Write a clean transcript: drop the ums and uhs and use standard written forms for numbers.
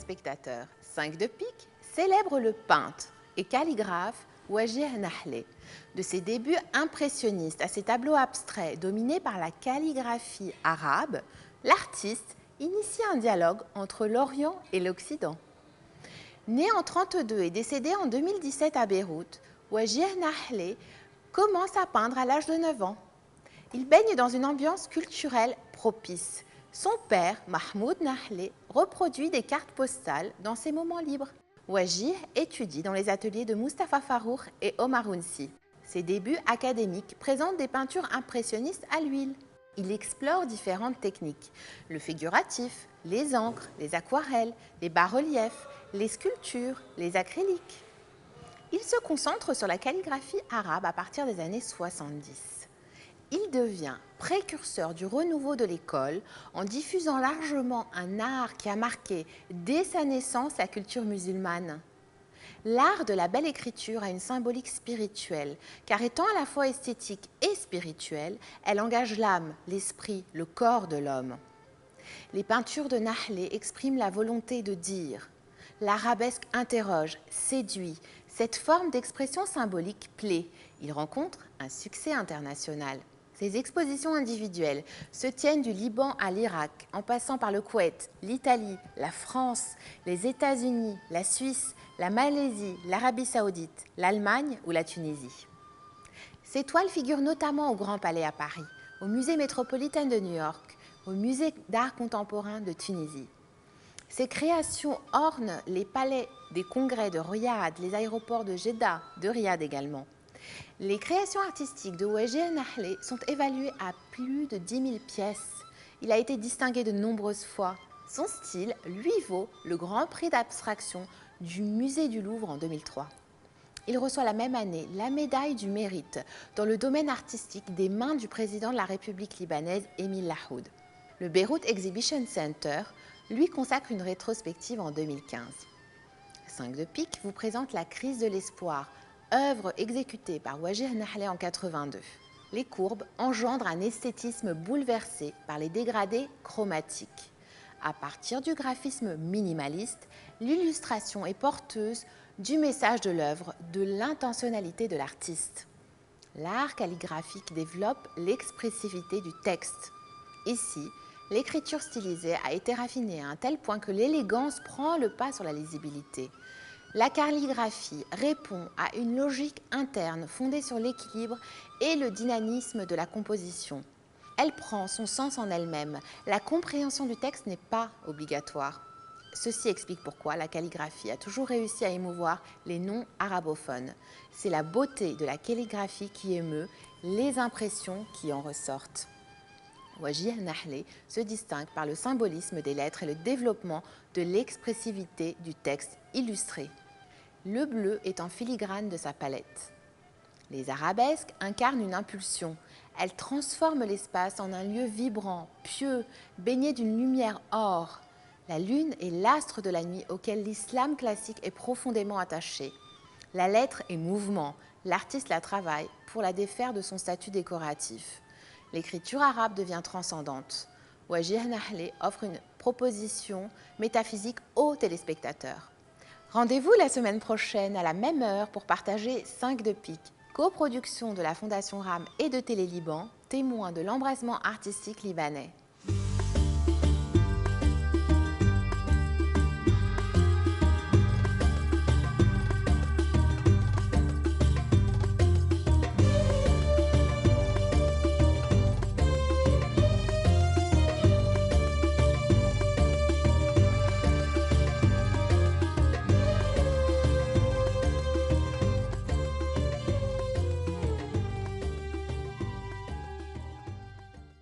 téléspectateurs, 5 de pique célèbre le peintre et calligraphe Wajih Nahlé. De ses débuts impressionnistes à ses tableaux abstraits dominés par la calligraphie arabe, l'artiste initie un dialogue entre l'Orient et l'Occident. Né en 1932 et décédé en 2017 à Beyrouth, Wajih Nahlé commence à peindre à l'âge de 9 ans. Il baigne dans une ambiance culturelle propice. Son père, Mahmoud Nahlé, reproduit des cartes postales dans ses moments libres. Wajih étudie dans les ateliers de Mustapha Farroukh et Omar Ounsi. Ses débuts académiques présentent des peintures impressionnistes à l'huile. Il explore différentes techniques, le figuratif, les encres, les aquarelles, les bas-reliefs, les sculptures, les acryliques. Il se concentre sur la calligraphie arabe à partir des années 70. Il devient précurseur du renouveau de l'école en diffusant largement un art qui a marqué dès sa naissance la culture musulmane. L'art de la belle écriture a une symbolique spirituelle, car étant à la fois esthétique et spirituelle, elle engage l'âme, l'esprit, le corps de l'homme. Les peintures de Nahlé expriment la volonté de dire. L'arabesque interroge, séduit. Cette forme d'expression symbolique plaît. Il rencontre un succès international. Ses expositions individuelles se tiennent du Liban à l'Irak, en passant par le Koweït, l'Italie, la France, les États-Unis, la Suisse, la Malaisie, l'Arabie saoudite, l'Allemagne ou la Tunisie. Ses toiles figurent notamment au Grand Palais à Paris, au Musée métropolitain de New York, au Musée d'art contemporain de Tunisie. Ses créations ornent les palais des congrès de Riyad, les aéroports de Jeddah, de Riyad également. Les créations artistiques de Wajih Nahlé sont évaluées à plus de 10 000 pièces. Il a été distingué de nombreuses fois. Son style lui vaut le Grand Prix d'abstraction du Musée du Louvre en 2003. Il reçoit la même année la médaille du mérite dans le domaine artistique des mains du président de la République libanaise, Émile Lahoud. Le Beyrouth Exhibition Center lui consacre une rétrospective en 2015. 5 de pique vous présente La crise de l'espoir, œuvre exécutée par Wajih Nahlé en 1982. Les courbes engendrent un esthétisme bouleversé par les dégradés chromatiques. À partir du graphisme minimaliste, l'illustration est porteuse du message de l'œuvre, de l'intentionnalité de l'artiste. L'art calligraphique développe l'expressivité du texte. Ici, l'écriture stylisée a été raffinée à un tel point que l'élégance prend le pas sur la lisibilité. La calligraphie répond à une logique interne fondée sur l'équilibre et le dynamisme de la composition. Elle prend son sens en elle-même. La compréhension du texte n'est pas obligatoire. Ceci explique pourquoi la calligraphie a toujours réussi à émouvoir les non-arabophones. C'est la beauté de la calligraphie qui émeut, les impressions qui en ressortent. Wajih Nahlé se distingue par le symbolisme des lettres et le développement de l'expressivité du texte illustré. Le bleu est en filigrane de sa palette. Les arabesques incarnent une impulsion. Elles transforment l'espace en un lieu vibrant, pieux, baigné d'une lumière or. La lune est l'astre de la nuit auquel l'islam classique est profondément attaché. La lettre est mouvement. L'artiste la travaille pour la défaire de son statut décoratif. L'écriture arabe devient transcendante. Wajih Nahlé offre une proposition métaphysique aux téléspectateurs. Rendez-vous la semaine prochaine à la même heure pour partager 5 de pique, coproduction de la Fondation RAM et de Télé Liban, témoin de l'embrasement artistique libanais.